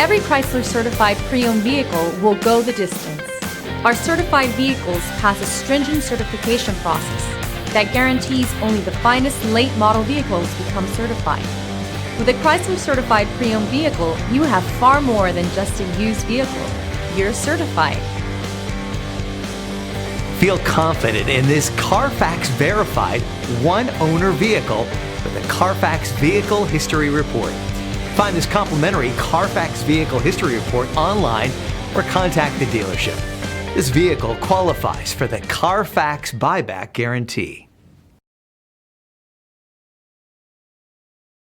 Every Chrysler certified pre-owned vehicle will go the distance. Our certified vehicles pass a stringent certification process that guarantees only the finest late model vehicles become certified. With a Chrysler certified pre-owned vehicle, you have far more than just a used vehicle. You're certified. Feel confident in this Carfax verified one-owner vehicle with a Carfax Vehicle History Report. Find this complimentary Carfax Vehicle History Report online or contact the dealership. This vehicle qualifies for the Carfax Buyback Guarantee.